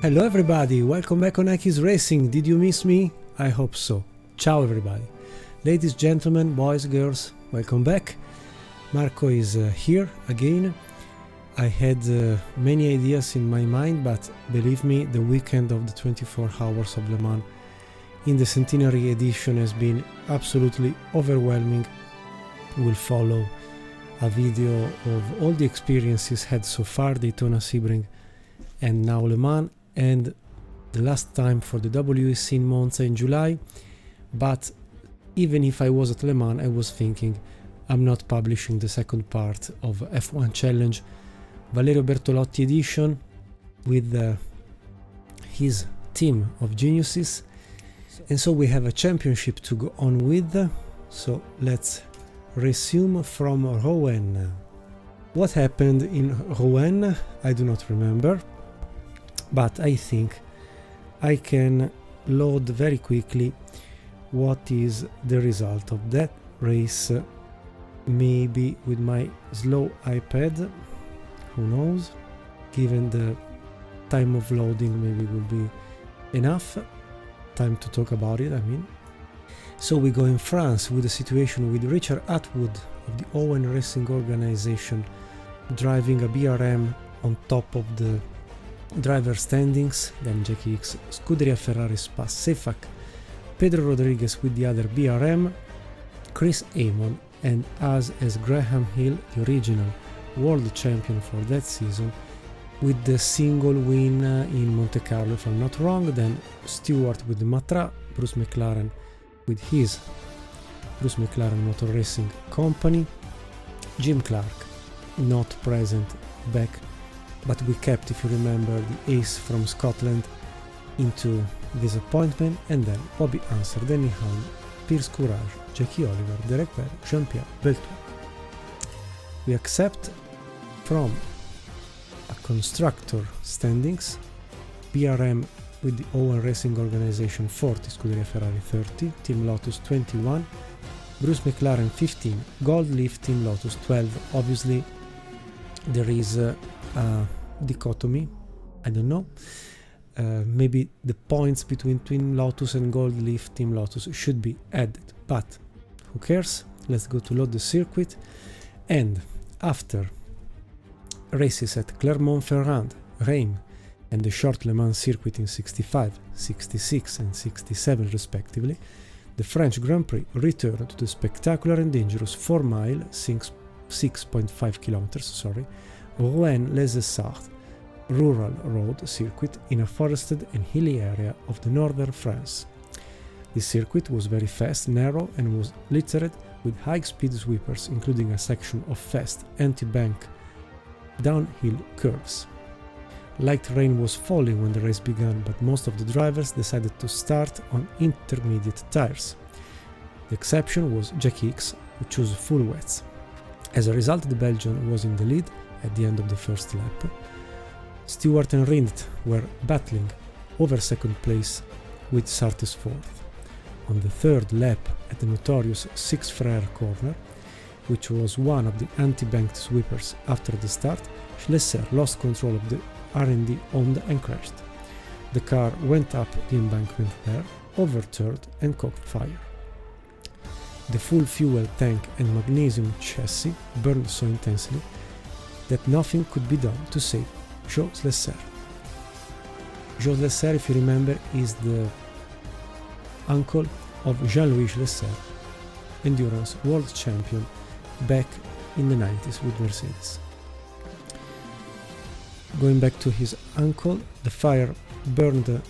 Hello everybody, welcome back on iKeysRacing. Did you miss me? I hope so. Ciao everybody. Ladies, gentlemen, boys, girls, welcome back. Marco is here again. I had many ideas in my mind, but believe me, the weekend of the 24 hours of Le Mans in the centenary edition has been absolutely overwhelming. We'll follow a video of all the experiences had so far, Daytona, Sebring, and now Le Mans, and the last time for the WATC in Monza in July. But even if I was at Le Mans, I was thinking I'm not publishing the second part of F1 Challenge Valerio Bertolotti edition with his team of geniuses, and so we have a championship to go on with. So let's resume from Rouen. What happened in Rouen I do not remember, but I think I can load very quickly what is the result of that race, maybe with my slow iPad, who knows, given the time of loading maybe will be enough time to talk about it, I mean. So we go in France with a situation with Richard Atwood of the Rouen Racing Organization driving a BRM on top of the driver standings, then Jackie X, Scuderia Ferrari Spa, Sefak, Pedro Rodriguez with the other BRM, Chris Amon, and us as Graham Hill, the original world champion for that season, with the single win in Monte Carlo if I'm not wrong, then Stewart with the Matra, Bruce McLaren with his Bruce McLaren Motor Racing Company, Jim Clark not present back, but we kept, if you remember, the ace from Scotland into disappointment, and then Bobby Unser, Danny Hahn, Piers Courage, Jackie Oliver, Derek Perry, Jean-Pierre Beltois. We accept from a constructor standings, BRM with the Rouen Racing Organization 40, Scuderia Ferrari 30, Team Lotus 21, Bruce McLaren 15, Gold Leaf Team Lotus 12. Obviously there is a dichotomy, I don't know, maybe the points between Team Lotus and Gold Leaf Team Lotus should be added, but who cares? Let's go to load the circuit. And after races at Clermont-Ferrand, Reims, and the short Le Mans circuit in 65, 66 and 67 respectively, the French Grand Prix returned to the spectacular and dangerous 4-mile, 6.5 kilometers, Rouen-Les Essarts rural road circuit in a forested and hilly area of the northern France. This circuit was very fast, narrow, and was littered with high-speed sweepers, including a section of fast anti-bank downhill curves. Light rain was falling when the race began, but most of the drivers decided to start on intermediate tires. The exception was Jackie X, who chose full wets. As a result, the Belgian was in the lead at the end of the first lap. Stewart and Rindt were battling over second place, with Sartis fourth. On the third lap at the notorious Six Frères corner, which was one of the anti-banked sweepers after the start, Schlesser lost control of the R&D Honda and crashed. The car went up the embankment there, overturned and caught fire. The full fuel tank and magnesium chassis burned so intensely that nothing could be done to save Joe Schlesser. Joe Schlesser, if you remember, is the uncle of Jean-Louis Schlesser, endurance world champion back in the 90s with Mercedes. Going back to his uncle, the fire burned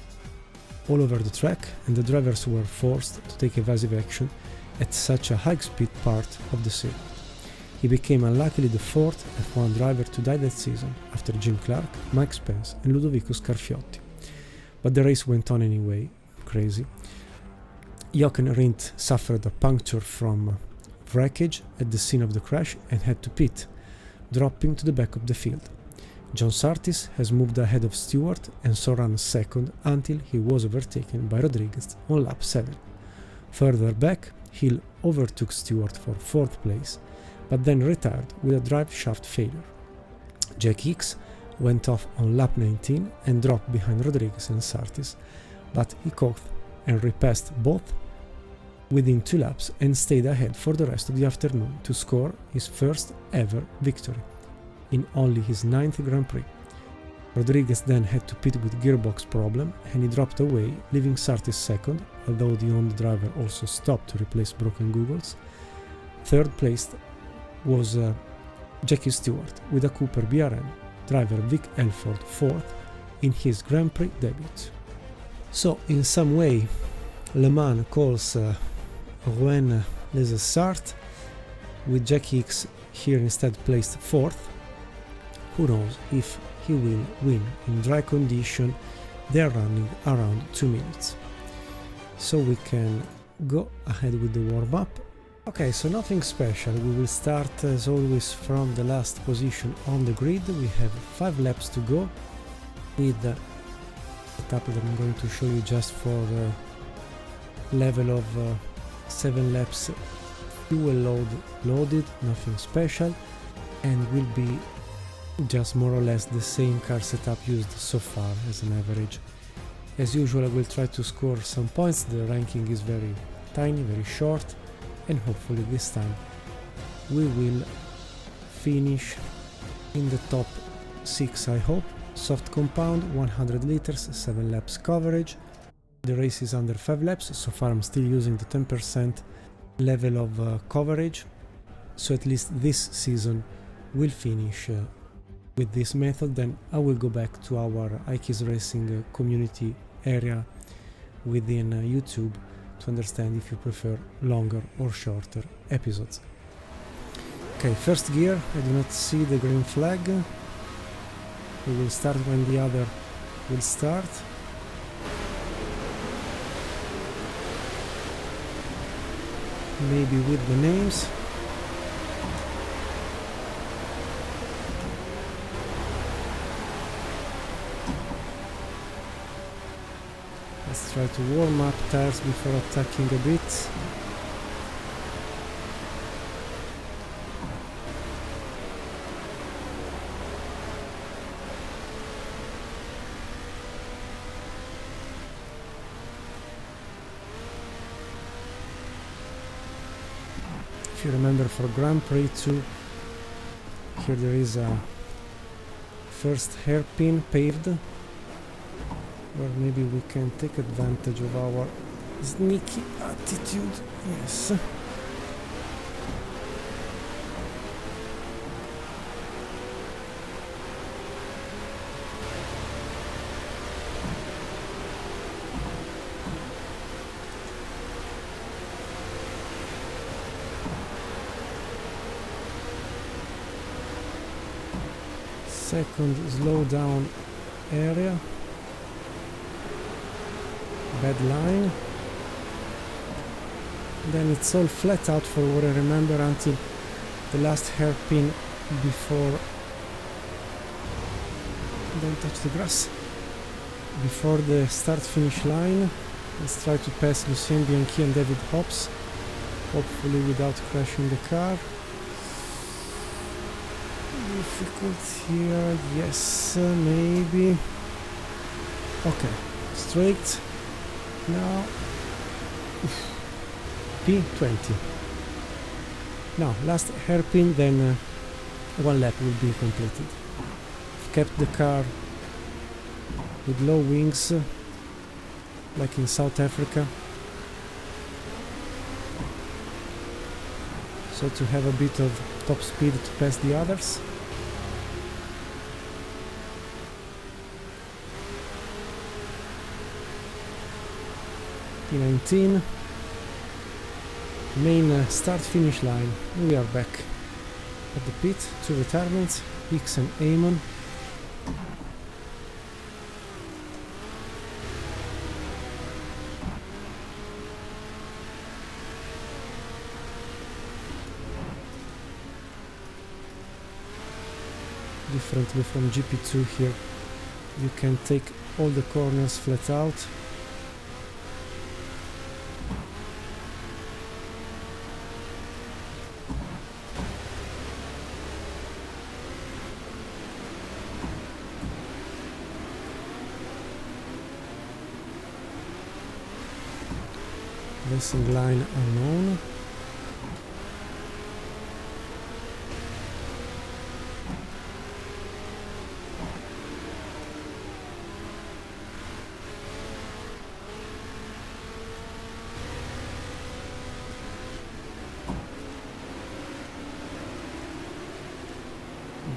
all over the track, and the drivers were forced to take evasive action at such a high-speed part of the circuit. He became unluckily the fourth F1 driver to die that season, after Jim Clark, Mike Spence and Ludovico Scarfiotti. But the race went on anyway, crazy. Jochen Rindt suffered a puncture from wreckage at the scene of the crash and had to pit, dropping to the back of the field. John Surtees has moved ahead of Stewart and so ran second until he was overtaken by Rodriguez on lap 7. Further back, Hill overtook Stewart for 4th place, but then retired with a drive shaft failure. Jack Hicks went off on lap 19 and dropped behind Rodriguez and Sartis, but he caught and repassed both within 2 laps and stayed ahead for the rest of the afternoon to score his first ever victory in only his 9th Grand Prix. Rodriguez then had to pit with gearbox problem and he dropped away, leaving Sartis second, although the Honda driver also stopped to replace broken goggles. Third placed was Jackie Stewart with a Cooper BRM, driver Vic Elford fourth in his Grand Prix debut. So in some way Le Mans calls Rouen les Essart, with Jackie X here instead placed fourth. Who knows if he will win in dry condition. They are running around 2 minutes. So we can go ahead with the warm-up. Okay, so nothing special. We will start as always from the last position on the grid. We have 5 laps to go with the setup that I'm going to show you just for the level of 7 laps fuel loaded, nothing special, and will be just more or less the same car setup used so far as an average. As usual, I will try to score some points. The ranking is very tiny, very short, and hopefully this time we will finish in the top 6, I hope. Soft compound, 100 liters, 7 laps coverage. The race is under 5 laps. So far I'm still using the 10% level of coverage, so at least this season will finish with this method. Then I will go back to our iKeysRacing community area within YouTube to understand if you prefer longer or shorter episodes. Okay, first gear, I do not see the green flag. We will start when the other will start. Maybe with the names. Let's try to warm up tires before attacking a bit. If you remember, for Grand Prix 2, here there is a first hairpin paved, where maybe we can take advantage of our sneaky attitude. Yes. Second slow down area, bad line, then it's all flat out for what I remember until the last hairpin before, don't touch the grass, before the start finish line. Let's try to pass Lucien Bianchi and David Hobbs, hopefully without crashing the car. Difficult here, yes, maybe. Okay, straight now. P20. Now last hairpin, then 1 lap will be completed. Kept the car with low wings like in South Africa, so to have a bit of top speed to pass the others. P19, main start finish line. We are back at the pit. 2 retirements, X and Amon. Differently from GP2 here, you can take all the corners flat out. Racing line unknown.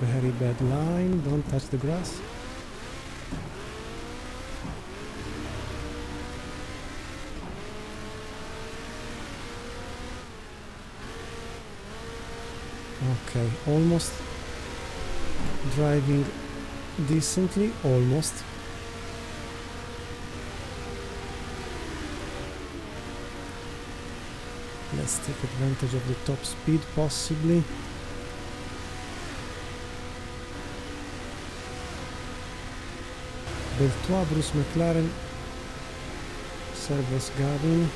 Very bad line, don't touch the grass. Okay, almost driving decently, almost. Let's take advantage of the top speed possibly. Beltois, Bruce McLaren, Servos Gavin.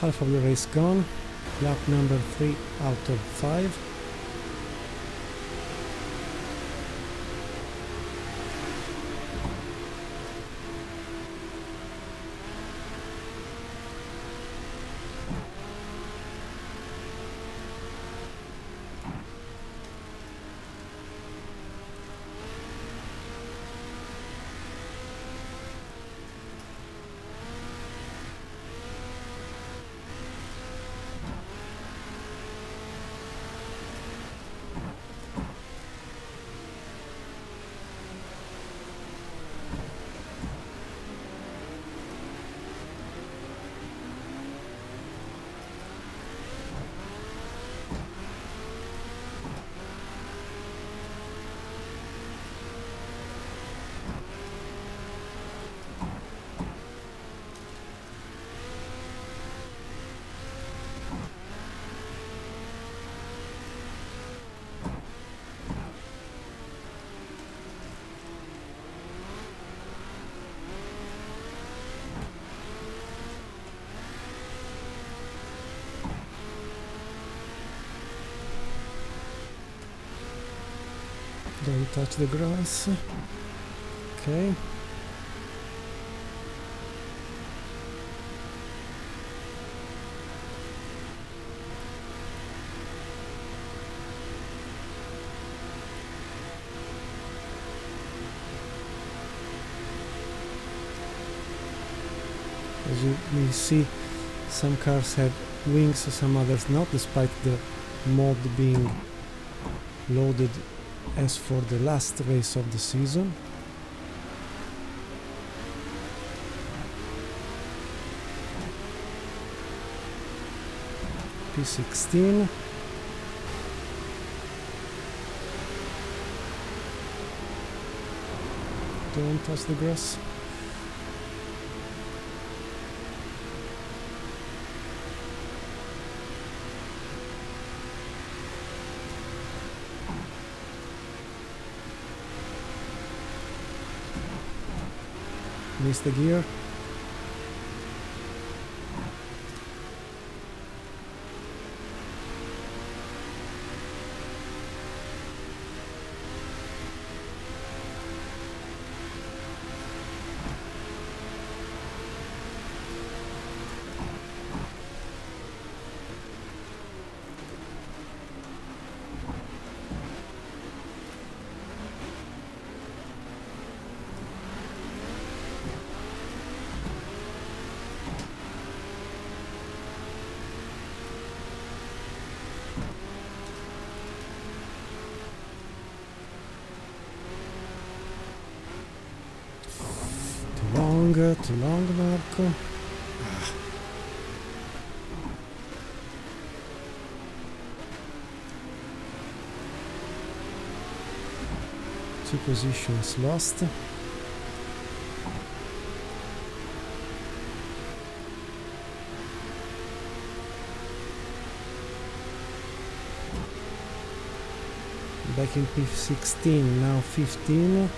Half of the race gone, lap number 3 out of 5. Don't touch the grass. Okay. As you may see, some cars have wings, some others not, despite the mod being loaded as for the last race of the season. P16. Don't touch the grass. Miss the gear. Too long, Marco. Two positions lost. back in P16, now 15.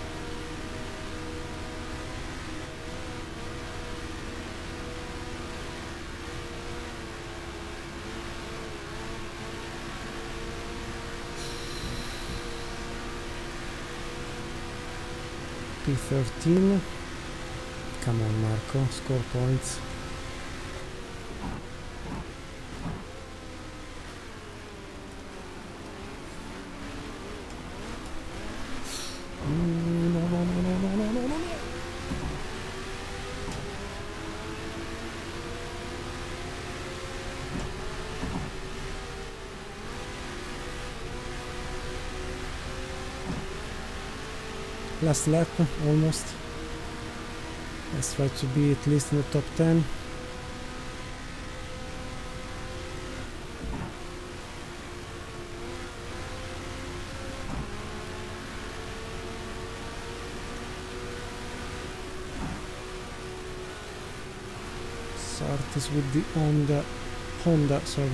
P13. Come on, Marco, score points. No. Last lap, almost. Let's try to be at least in the top 10. Essart is with the Honda, sorry,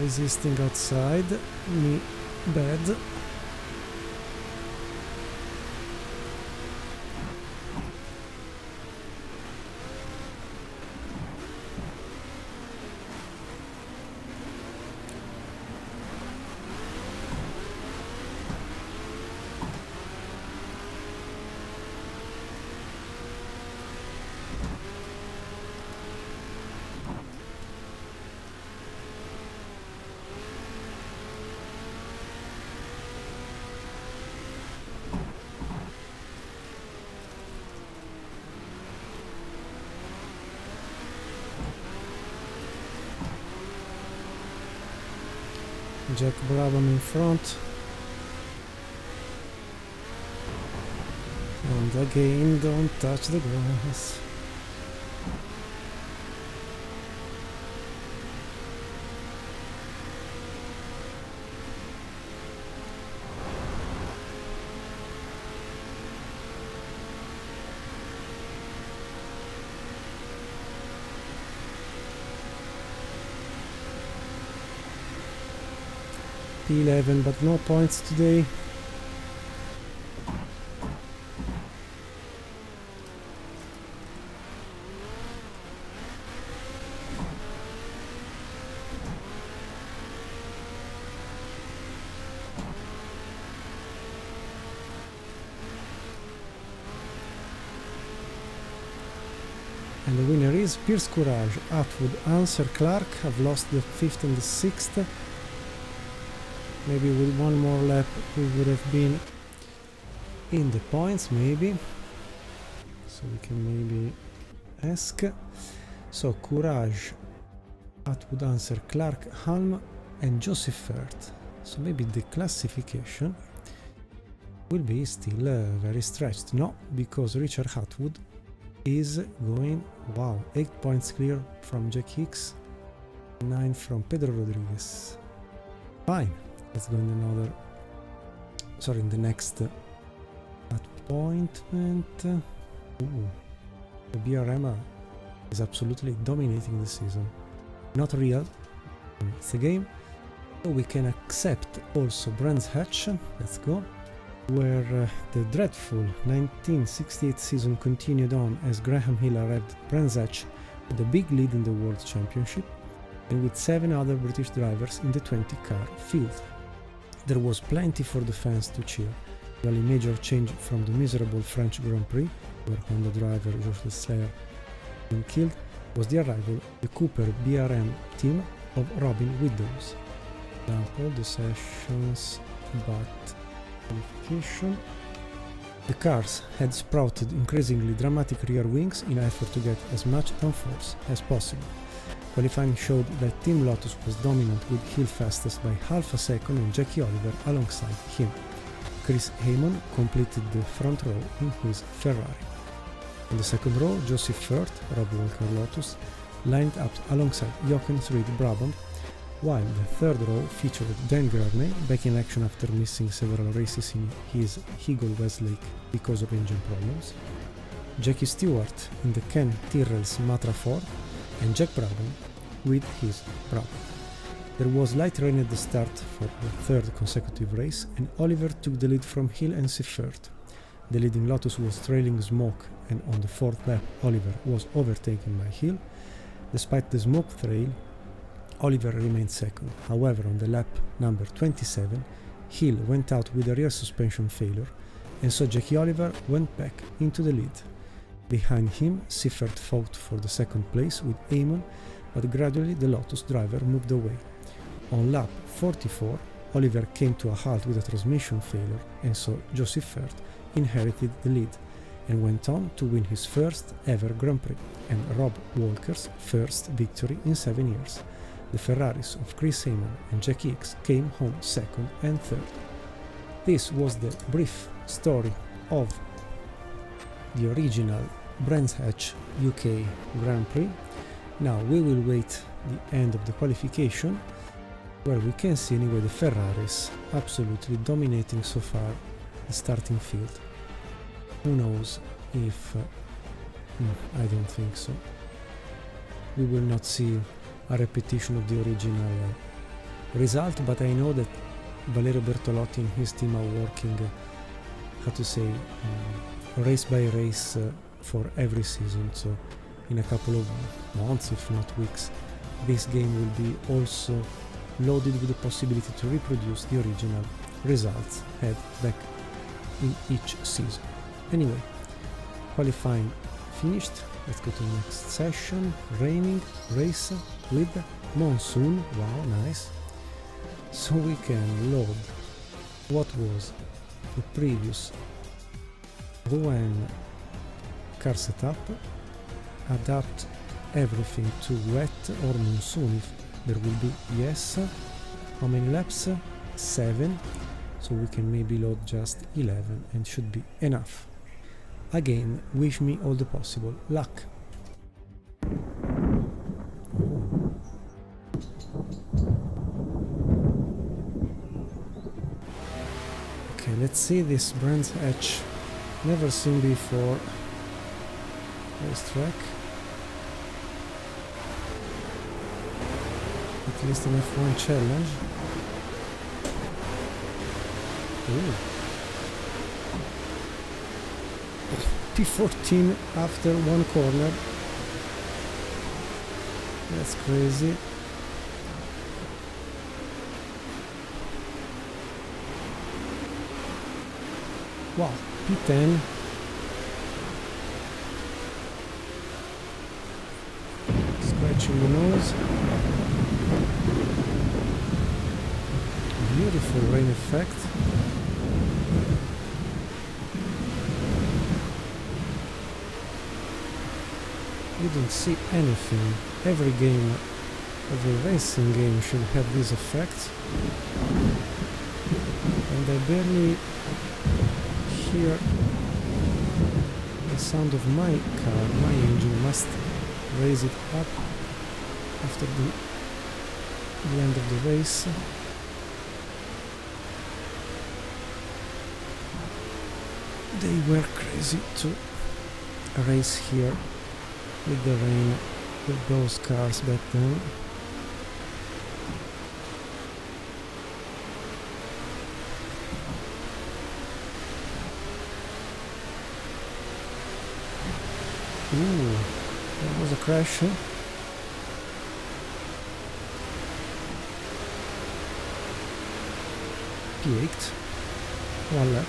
resisting outside. Me bad. Jack Brabham in front, and again don't touch the grass. P11, but no points today. And the winner is Pierce Courage, Atwood, Answer, Clark. Have lost the 5th and the 6th. Maybe with one more lap we would have been in the points, maybe. So we can maybe ask. So Courage, Atwood, Answer, Clark, Halm and Joseph Firth. So maybe the classification will be still very stretched. No, because Richard Atwood is going, wow, 8 points clear from Jack Hicks, 9 from Pedro Rodriguez. Fine. Let's go in another, sorry, in the next appointment. Ooh, the BRM is absolutely dominating the season. Not real, it's a game. So we can accept also Brands Hatch, let's go, where the dreadful 1968 season continued on as Graham Hill arrived at Brands Hatch with a big lead in the World Championship and with 7 other British drivers in the 20-car field. There was plenty for the fans to cheer. The only major change from the miserable French Grand Prix, where Honda driver Georges Leclerc had been killed, was the arrival of the Cooper BRM team of Robin Widows. Example, the sessions but qualification. The cars had sprouted increasingly dramatic rear wings in an effort to get as much downforce as possible. Qualifying showed that Team Lotus was dominant with Hill fastest by half a second and Jackie Oliver alongside him. Chris Heyman completed the front row in his Ferrari. In the second row, Joseph Firth, Rob Walker Lotus, lined up alongside Jochen Reed Brabham, while the third row featured Dan Gurney, back in action after missing several races in his Eagle Westlake because of engine problems, Jackie Stewart in the Ken Tyrrell's Matra Ford, and Jack Brabham with his Brabham. There was light rain at the start for the third consecutive race, and Oliver took the lead from Hill and Se3. The leading Lotus was trailing Smoke, and on the fourth lap Oliver was overtaken by Hill. Despite the smoke trail, Oliver remained second. However, on the lap number 27, Hill went out with a rear suspension failure, and so Jackie Oliver went back into the lead. Behind him, Se3 fought for the second place with Eamon, but gradually the Lotus driver moved away. On lap 44, Oliver came to a halt with a transmission failure, and so Joe Se3 inherited the lead and went on to win his first ever Grand Prix and Rob Walker's first victory in 7 years. The Ferraris of Chris Amon and Jackie Ickx came home second and third. This was the brief story of the original Brands Hatch UK Grand Prix. Now we will wait the end of the qualification, where we can see anyway the Ferraris absolutely dominating so far the starting field. Who knows if... I don't think so. We will not see a repetition of the original result, but I know that Valerio Bertolotti and his team are working, race by race for every season, so in a couple of months, if not weeks, this game will be also loaded with the possibility to reproduce the original results had back in each season. Anyway, qualifying finished. Let's go to the next session. Raining race with monsoon. Wow, nice. So we can load what was the previous Rouen car setup, adapt everything to wet or monsoon if there will be. Yes. How many laps? 7. So we can maybe load just 11 and should be enough. Again, wish me all the possible luck. Okay, let's see this Brands Hatch. Never seen before. Racetrack. At least an F1 challenge. Ooh. P14 after one corner. That's crazy. Wow, P10. Scratching the nose. Beautiful rain effect. You don't see anything. Every game, every racing game should have this effect. And I barely hear the sound of my car. My engine must raise it up after the end of the race. They were crazy to race here with the rain, with those cars back then. Ooh, that was a crash. P8. One lap.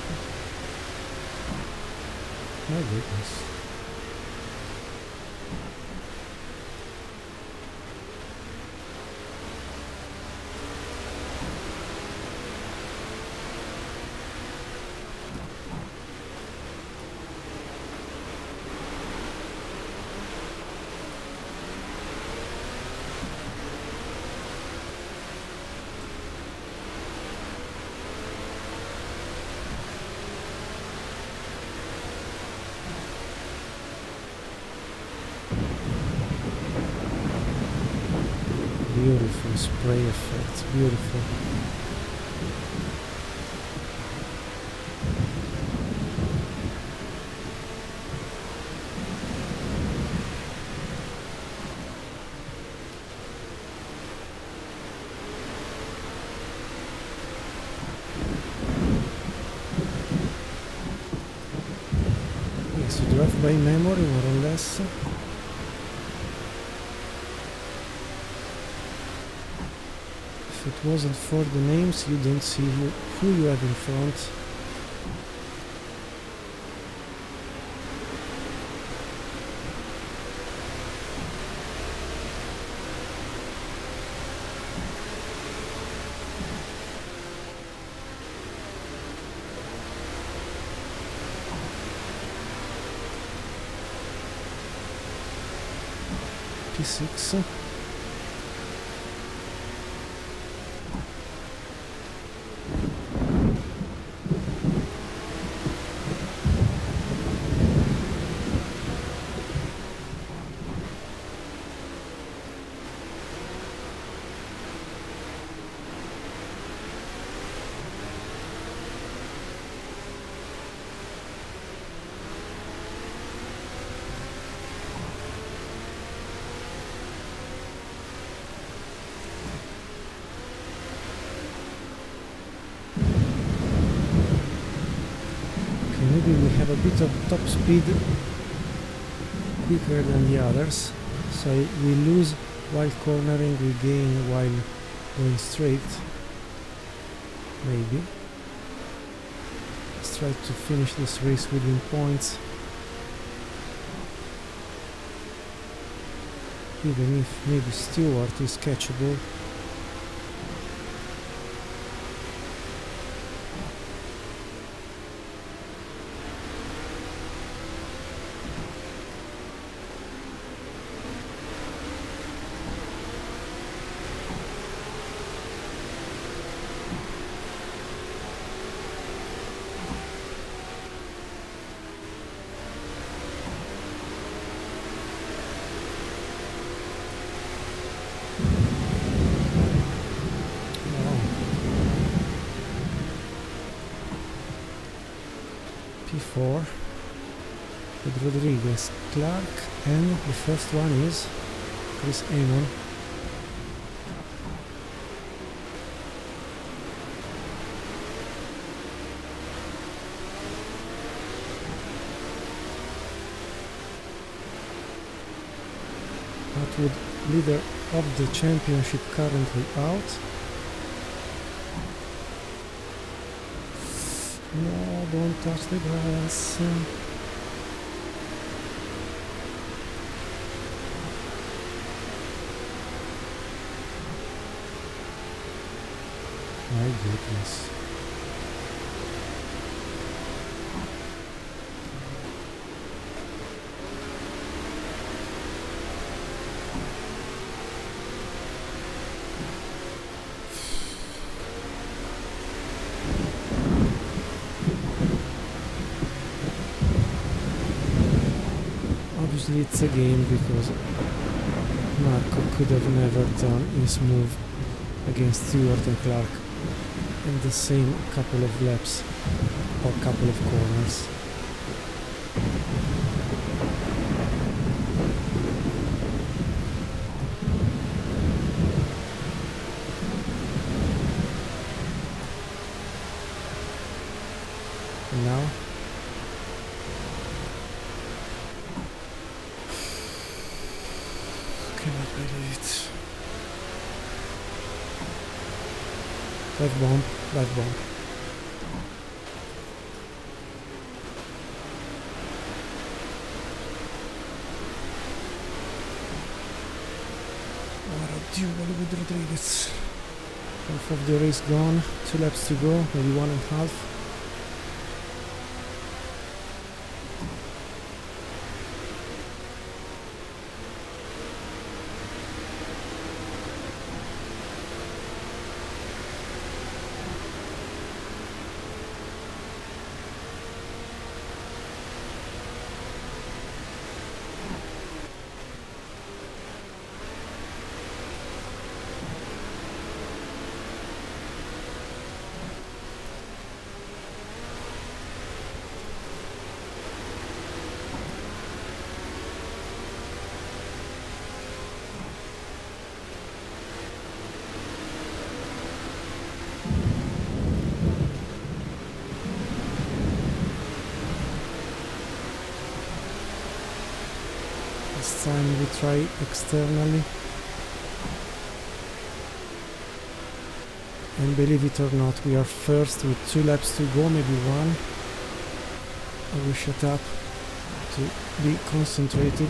My goodness. Beautiful spray effects, beautiful. likes to drive by memory, more or less. If it wasn't for the names, you don't see who you have in front. P6. Maybe we have a bit of top speed quicker than the others, so we lose while cornering, we gain while going straight. Maybe. Let's try to finish this race within points, even if maybe Stewart is catchable. P4 with Rodriguez, Clark, and the first one is Chris Amon. Atwood, leader of the championship, currently out. No, don't touch the grass. My goodness. Obviously it's a game, because Marco could have never done his move against Stewart and Clark in the same couple of laps or couple of corners. And now cannot believe it. Dive bomb, dive bomb. What a duel with Rodriguez. Half of the race gone, 2 laps to go, maybe 1.5. This time we try externally. And believe it or not, we are first with 2 laps to go, maybe 1. I will shut up to be concentrated.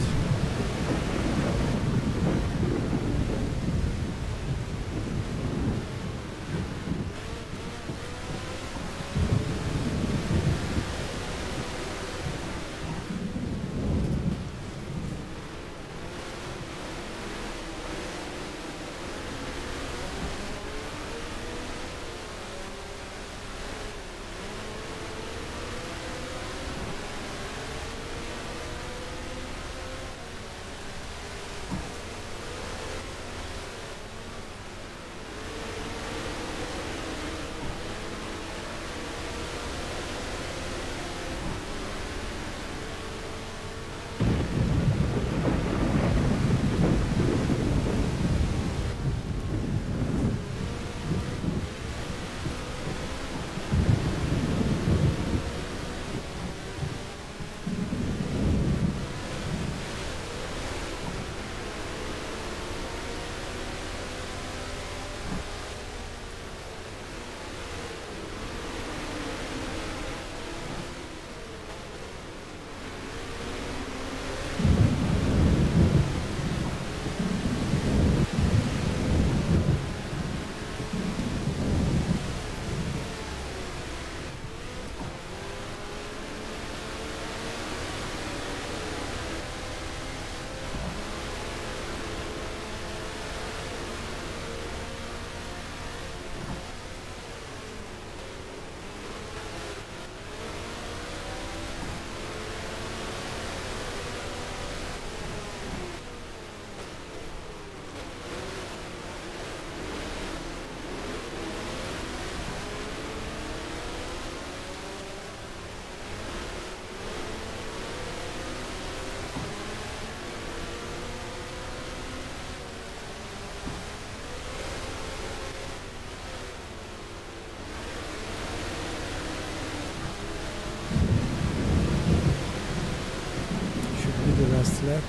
Last lap.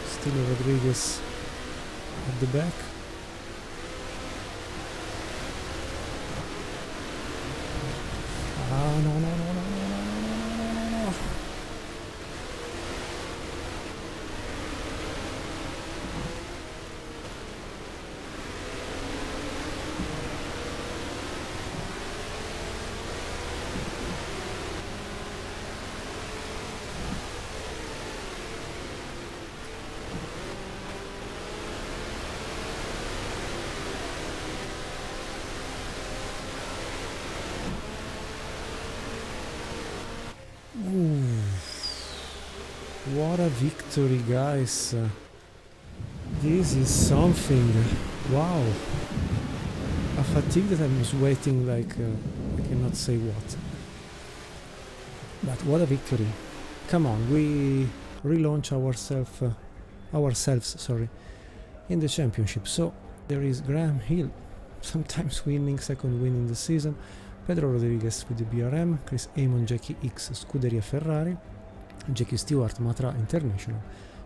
Still Rodriguez at the back. Ah, no, no, no, no, no, no, no, no, no. What a victory, guys. This is something. Wow. A fatigue that I'm sweating like I cannot say what. But what a victory. Come on, we relaunch ourselves in the championship. So there is Graham Hill, sometimes winning, second win in the season. Pedro Rodriguez with the BRM, Chris Amon, Jackie X, Scuderia Ferrari, Jackie Stewart, Matra International,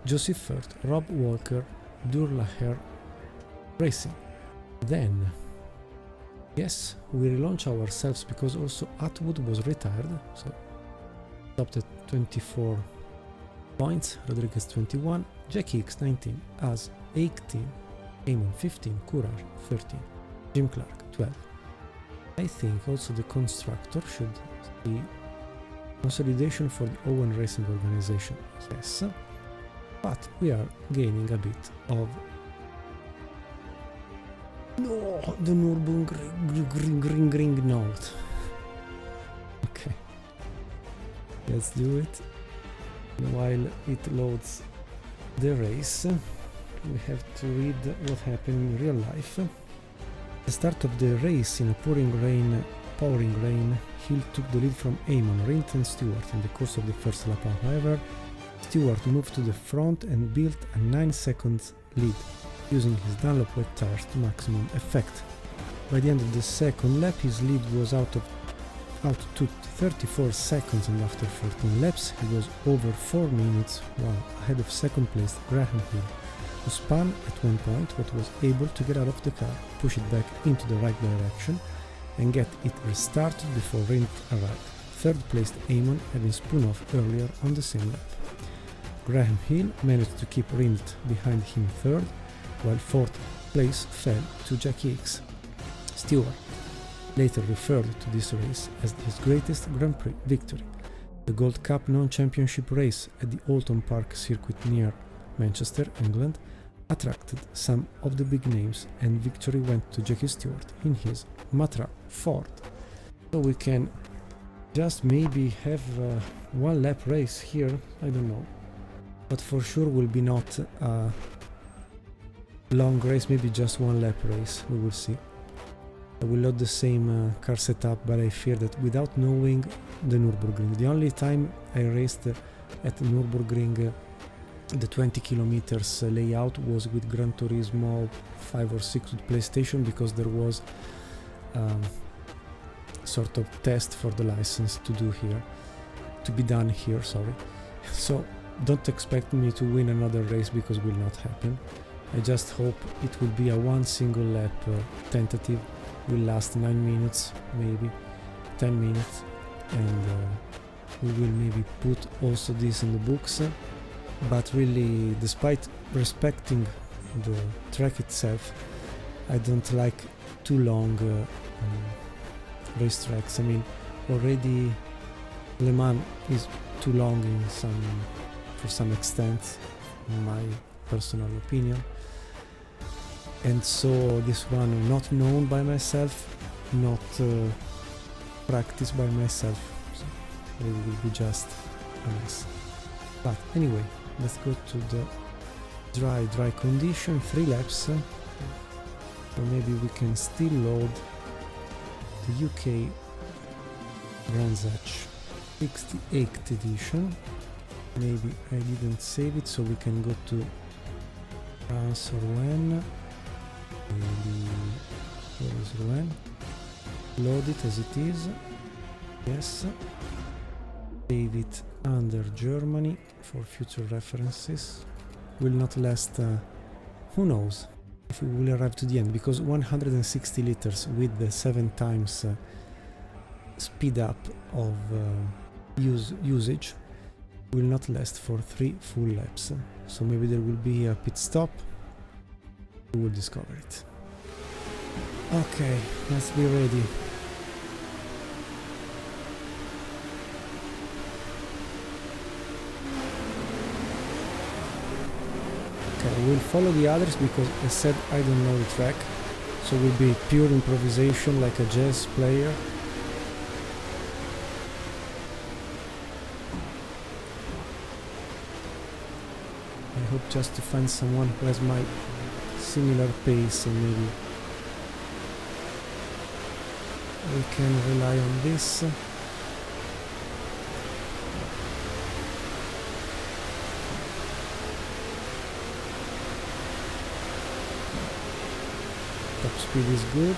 Joseph Firth, Rob Walker, Durlaher Racing. Then, yes, we relaunch ourselves because also Atwood was retired, so stopped at 24 points, Rodriguez 21, Jackie X 19, Az 18, Amon 15, Courage 13, Jim Clark 12. I think also the constructor should see consolidation for the Rouen Racing organization. Yes, but we are gaining a bit of the Nürburgring note. Okay, let's do it. While it loads the race, we have to read what happened in real life. The start of the race in a pouring rain, Hill took the lead from Amon, Rindt and Stewart in the course of the first lap. However, Stewart moved to the front and built a 9 seconds lead. using his Dunlop wet tires to maximum effect. By the end of the second lap, his lead was out to 34 seconds, and after 14 laps he was over 4 minutes ahead of second placed Graham Hill, who spun at one point but was able to get out of the car, push it back into the right direction and get it restarted before Rindt arrived, third placed Amon having spun off earlier on the same lap. Graham Hill managed to keep Rindt behind him third, while fourth place fell to Jackie Hicks. Stewart later referred to this race as his greatest Grand Prix victory. The Gold Cup non-championship race at the Oulton Park circuit near Manchester, England, attracted some of the big names, and victory went to Jackie Stewart in his Matra Ford. So we can just maybe have a one lap race here, I don't know, but for sure will be not a long race, maybe just one lap race, we will see. I will load the same car setup, but I fear that without knowing the Nürburgring, the only time I raced at Nürburgring the 20 kilometers layout was with Gran Turismo 5 or 6 with PlayStation, because there was sort of test for the license to be done here, sorry. So don't expect me to win another race, because it will not happen. I just hope it will be a one single lap tentative, will last 9 minutes, maybe 10 minutes, and we will maybe put also this in the books. But really, despite respecting the track itself, I don't like too long racetracks. I mean, already Le Mans is too long for some extent, in my personal opinion. And so this one, not known by myself, not practiced by myself, so it will be just a mess. But anyway, let's go to the dry condition, 3 laps. So maybe we can still load the UK Brands Hatch 68th edition. Maybe I didn't save it, so we can go to France or Rouen. Maybe where is Rouen? Load it as it is. Yes. Save it under Germany for future references. Will not last, who knows if we will arrive to the end, because 160 liters with the 7 times speed up of usage will not last for 3 full laps. So maybe there will be a pit stop. We will discover it. Okay, let's be ready. Okay, we'll follow the others, because I said I don't know the track, so we'll be pure improvisation like a jazz player. I hope just to find someone who has my similar pace, and maybe we can rely on this. Top speed is good.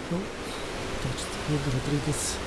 Oh, touched with Rodriguez.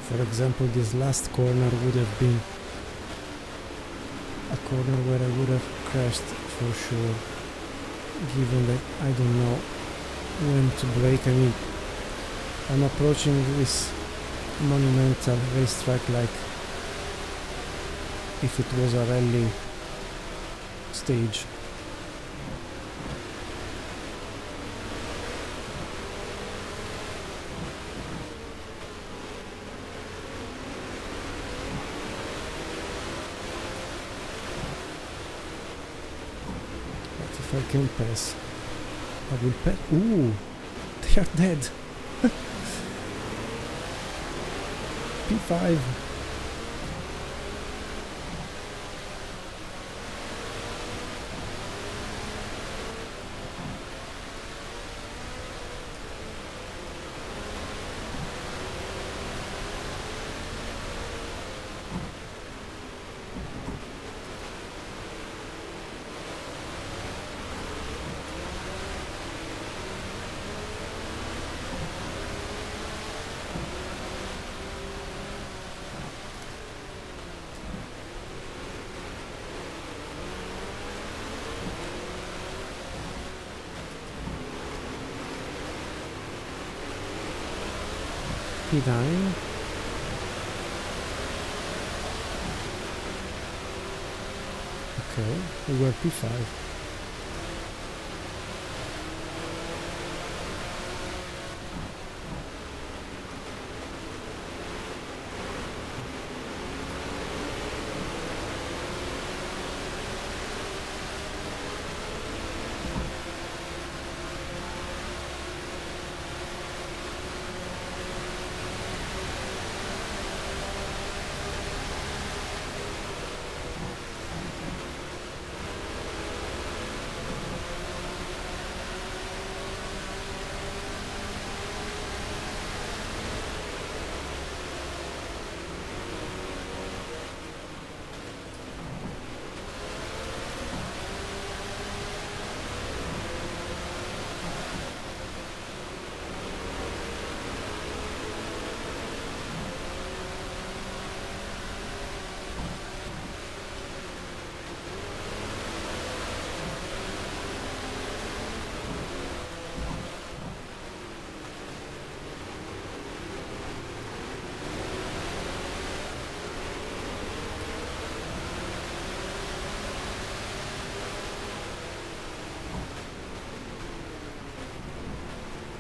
For example, this last corner would have been a corner where I would have crashed for sure, given that I don't know when to brake. I mean, I'm approaching this monumental racetrack like if it was a rally stage. If I can pass, I will pass. Ooh, they are dead. P5. P9. Okay, we were P5.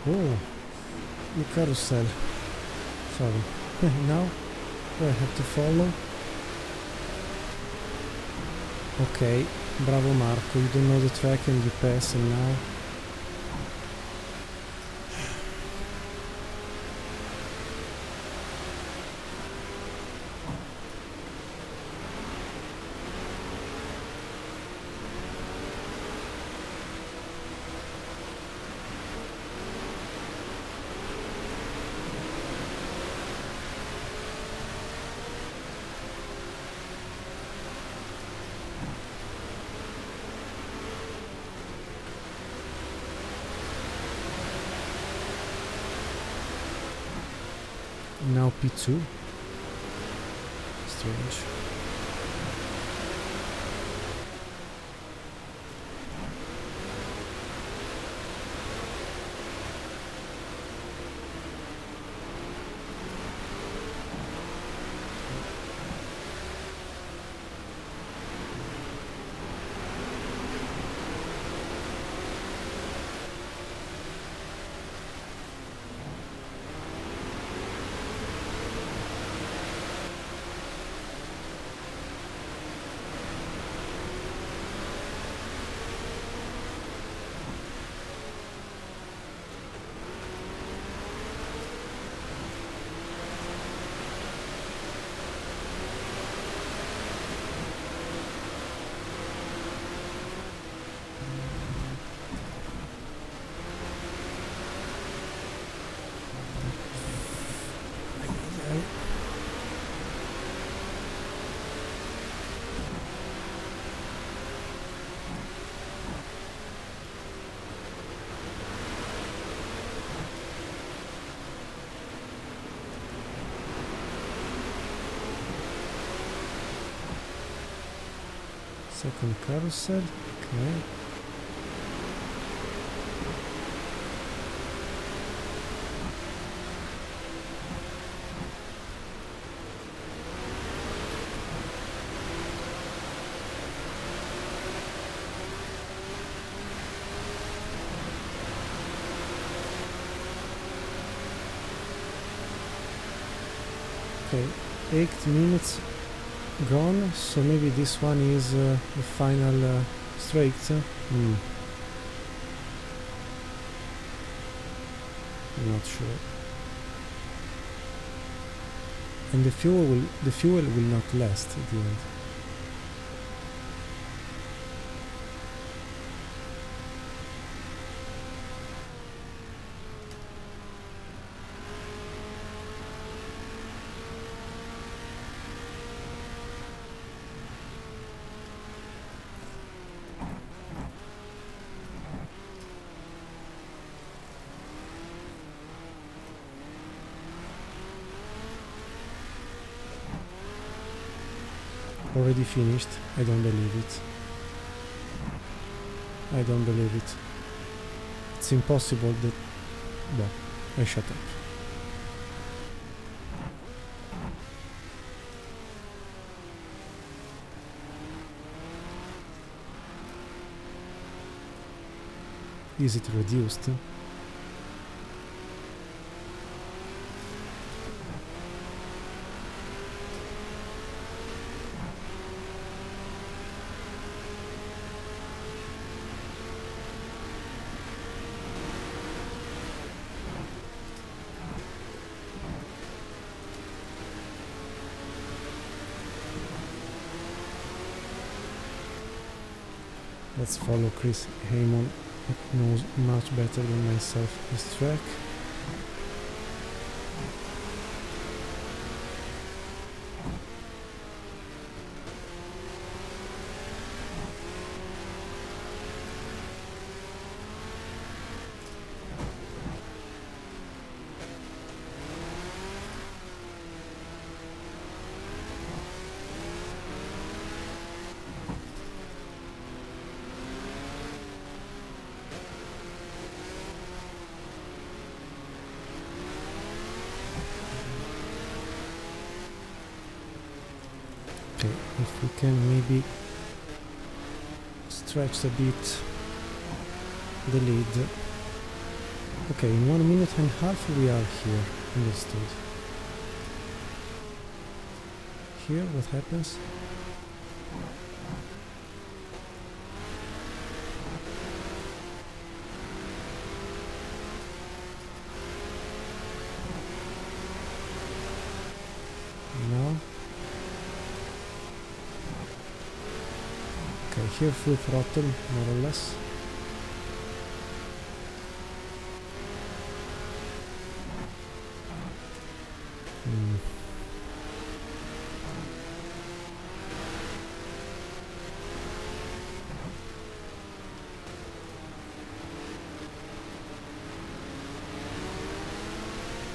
Oh, the carousel. Sorry. Now I have to follow. Okay, bravo Marco, you don't know the track and you pass, and now now P2. Strange. Second carousel. Okay. Okay, 8 minutes gone, so maybe this one is the final straight. Not sure. And the fuel will not last at the end. Already finished. I don't believe it. I don't believe it. It's impossible that... Well, I shut up. Is it reduced? Let's follow Chris Heyman, who knows much better than myself this track. If we can maybe stretch a bit the lead. Okay, in 1 minute and a half we are here. Understood. Here what happens? Now. Okay, here full throttle, more or less.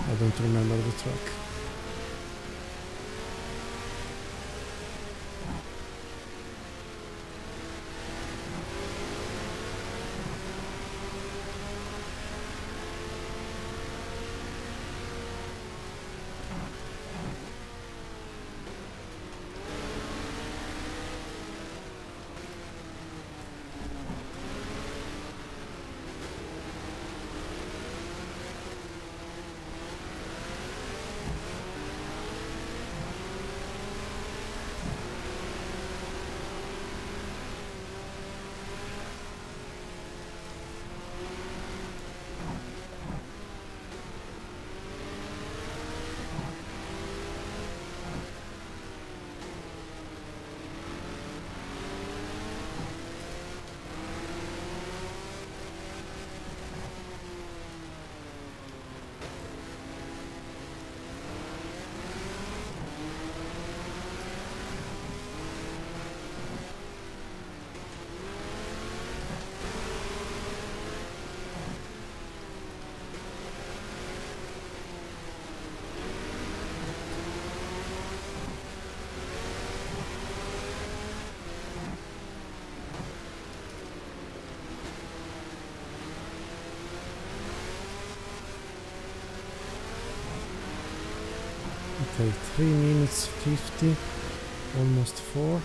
I don't remember the track. Okay, 3 minutes 50, almost 4.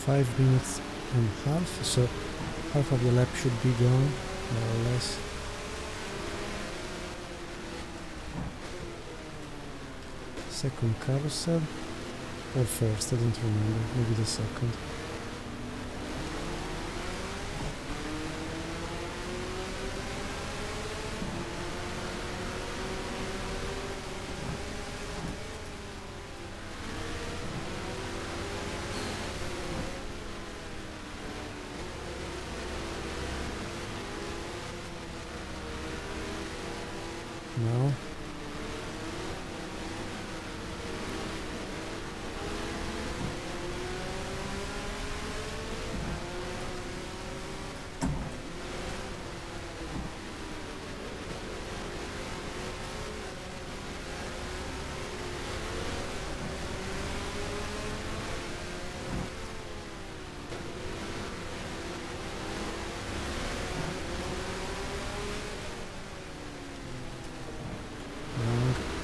Five minutes and a half, so half of the lap should be gone, more or less. Second carousel, or first, I don't remember, maybe the second. Now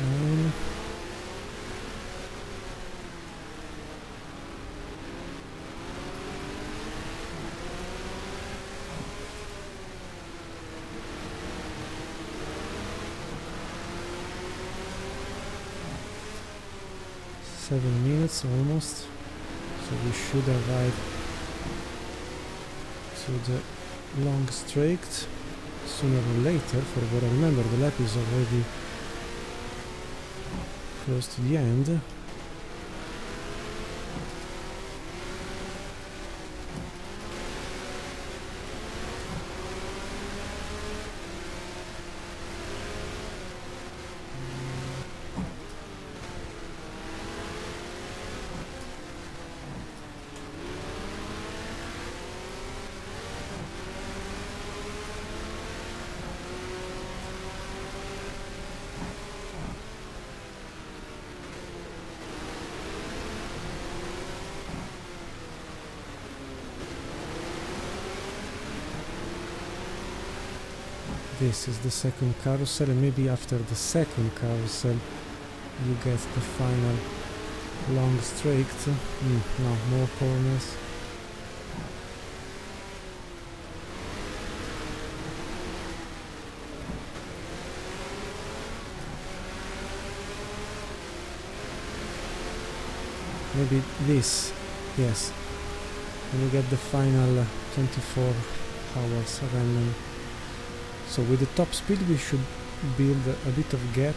long 7 minutes almost, so we should arrive to the long straight sooner or later. For what I remember, the lap is already close to the end. This is the second carousel, and maybe after the second carousel you get the final long straight. No, more corners. Maybe this, yes, and you get the final 24 hours random. So with the top speed we should build a bit of gap.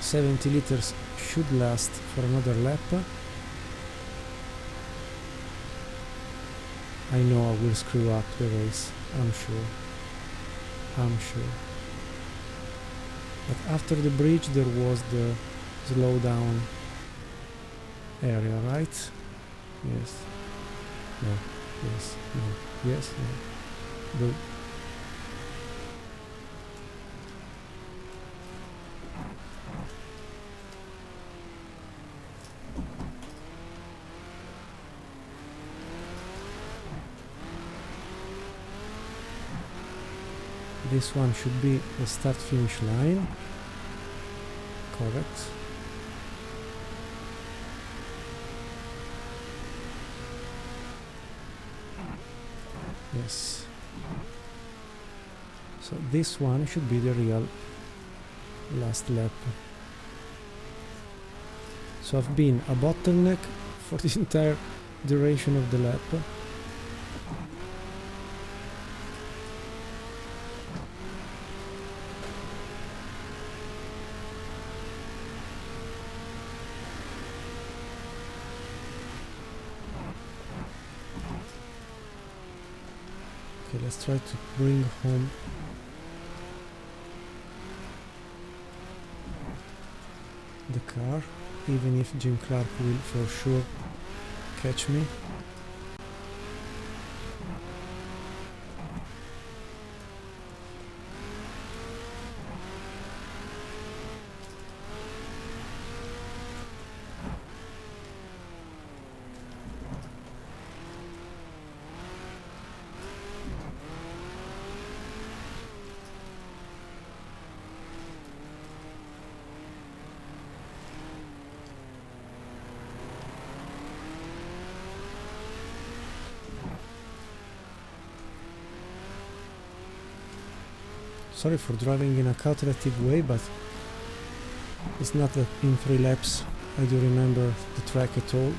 70 liters should last for another lap. I know I will screw up the race, I'm sure. But after the bridge there was the slowdown area, right? Yes. No. Yes. No. Yes. No. The This one should be the start finish line. Correct. Yes. So this one should be the real last lap. So I've been a bottleneck for the entire duration of the lap. Okay, let's try to bring home the car, even if Jim Clark will for sure catch me. Sorry for driving in a calculative way, but it's not that in 3 laps I do remember the track at all.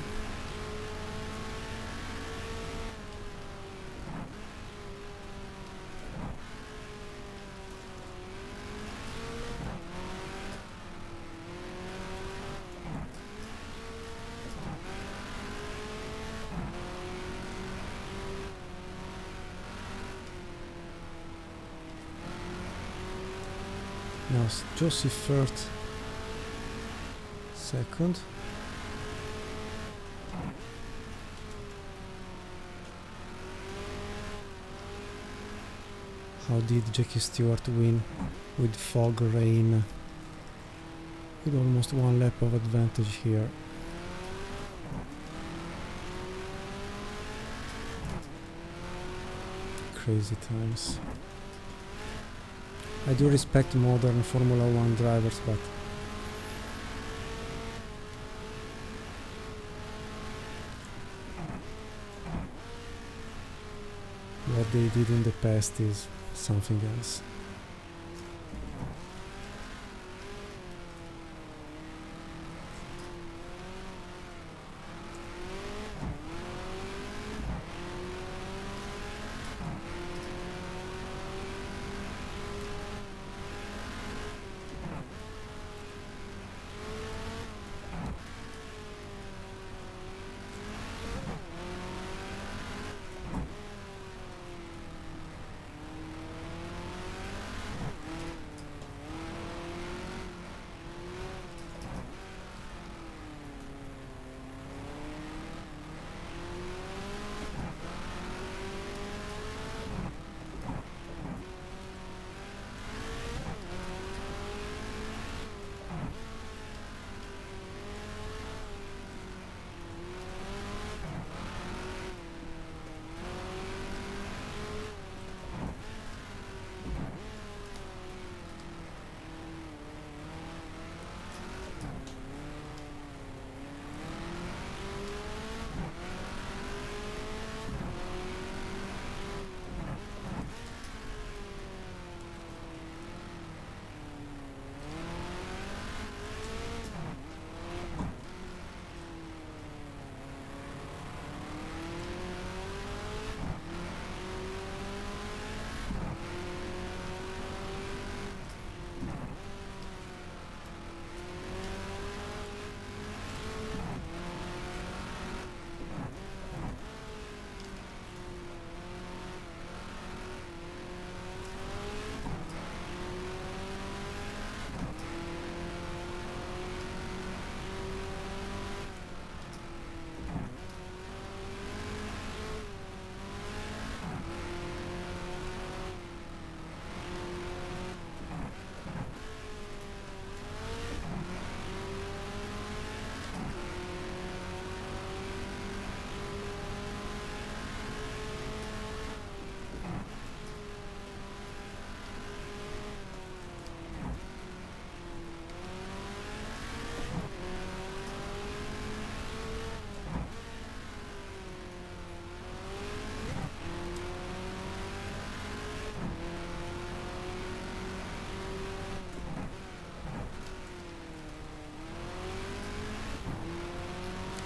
Now Josie third, second. How did Jackie Stewart win with fog, rain, with almost 1 lap of advantage here? Crazy times. I do respect modern Formula 1 drivers, but what they did in the past is something else.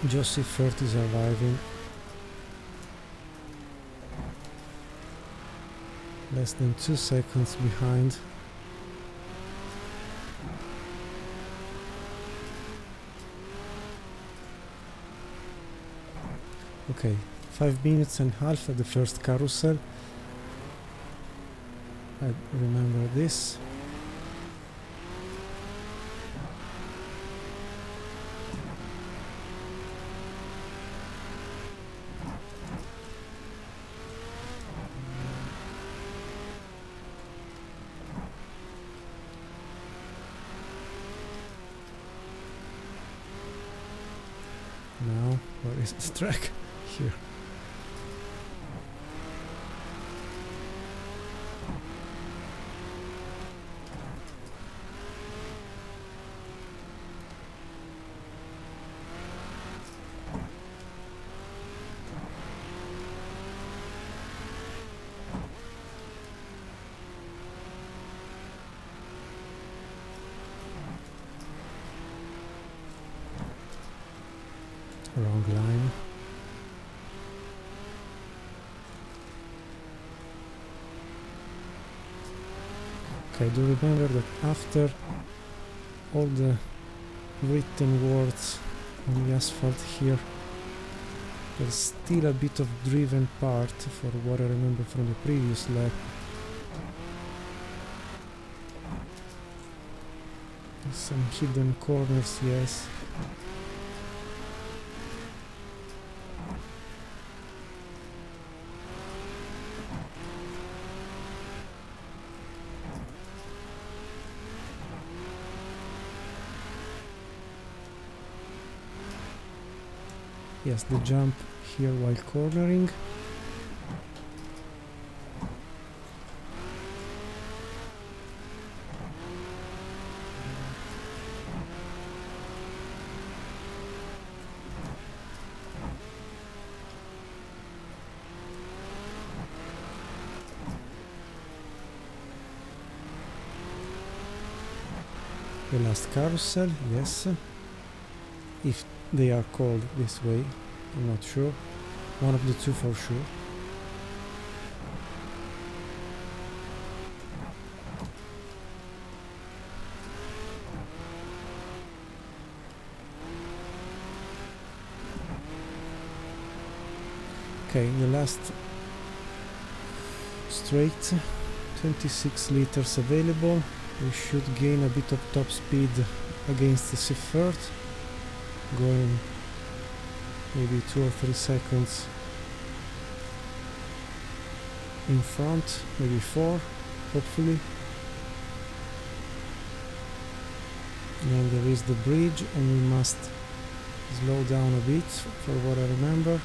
Josie Furt is arriving. Less than 2 seconds behind. Okay, 5 minutes and a half at the first carousel. I remember this. Now, where is this track? Here. Wrong line. Okay, do remember that after all the written words on the asphalt here, there's still a bit of driven part for what I remember from the previous lap. There's some hidden corners, yes. Yes, the jump here while cornering. The last carousel, yes. If they are called this way, I'm not sure. One of the two for sure. Okay, the last straight, 26 liters available. We should gain a bit of top speed against the Se3, going maybe 2 or 3 seconds in front, maybe 4, hopefully. And there is the bridge, and we must slow down a bit for what I remember.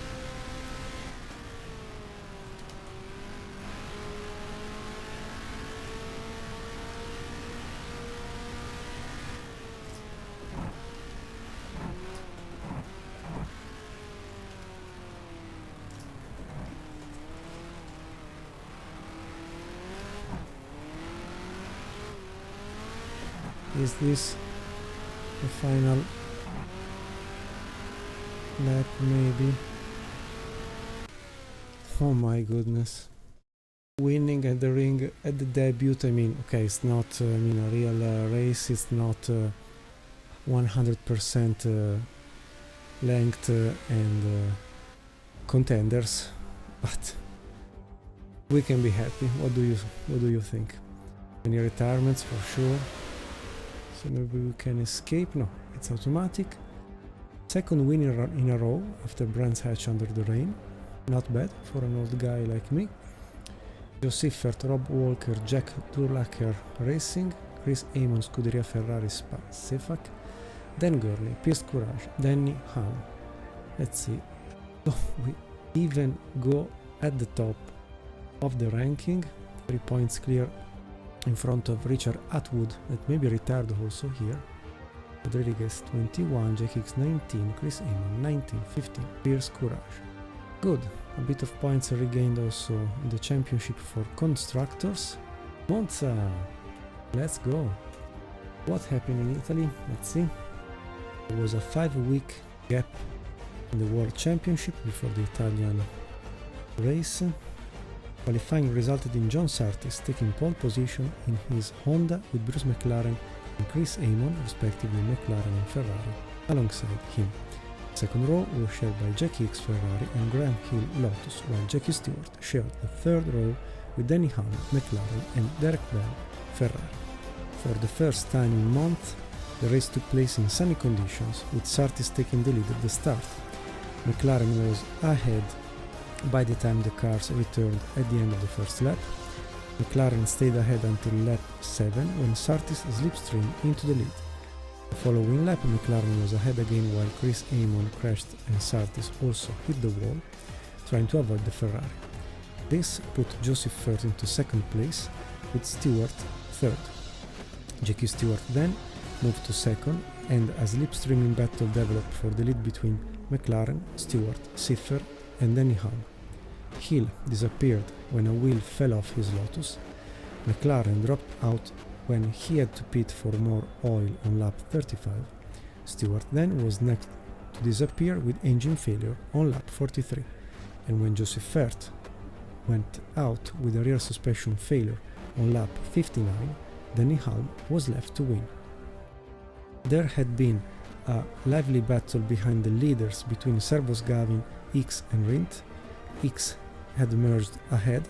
Is this the final lap, maybe? Oh my goodness. Winning at the ring at the debut, I mean, okay, it's not a real race, it's not 100% length and contenders, but we can be happy. What do you think? Any retirements for sure? So maybe we can escape. No, it's automatic. Second win in a row after Brands Hatch under the rain. Not bad for an old guy like me. Josie Furt, Rob Walker, Jack Durlacher Racing, Chris Amon, Scuderia Ferrari Spa Cefac, Dan Gurley, Pierce Courage, Danny Hahn. Let's see. Oh, we even go at the top of the ranking. 3 points clear in front of Richard Atwood, that may be retired also here. Rodriguez 21, JX 19, Chris Amon 19, 15, Pierce Courage. Good, a bit of points regained also in the championship for constructors. Monza, let's go. What happened in Italy? Let's see. There was a 5-week gap in the World Championship before the Italian race. Qualifying resulted in John Surtees taking pole position in his Honda with Bruce McLaren and Chris Amon, respectively McLaren and Ferrari, alongside him. Second row was shared by Jackie X Ferrari and Graham Hill Lotus, while Jackie Stewart shared the third row with Denny Hamlin McLaren and Derek Bell Ferrari. For the first time in months, the race took place in sunny conditions, with Surtees taking the lead at the start. McLaren was ahead by the time the cars returned at the end of the first lap. McLaren stayed ahead until lap 7 when Surtees slipstreamed into the lead. The following lap, McLaren was ahead again while Chris Amon crashed and Surtees also hit the wall, trying to avoid the Ferrari. This put Joseph Furt into second place, with Stewart third. Jackie Stewart then moved to second, and a slipstreaming battle developed for the lead between McLaren, Stewart, Siffer and Denny Hamlin. Hill disappeared when a wheel fell off his Lotus. McLaren dropped out when he had to pit for more oil on lap 35. Stewart then was next to disappear with engine failure on lap 43, and when Joseph Furt went out with a rear suspension failure on lap 59, Denny Hamlin was left to win. There had been a lively battle behind the leaders between Servos Gavin, X and Rindt. X had emerged ahead,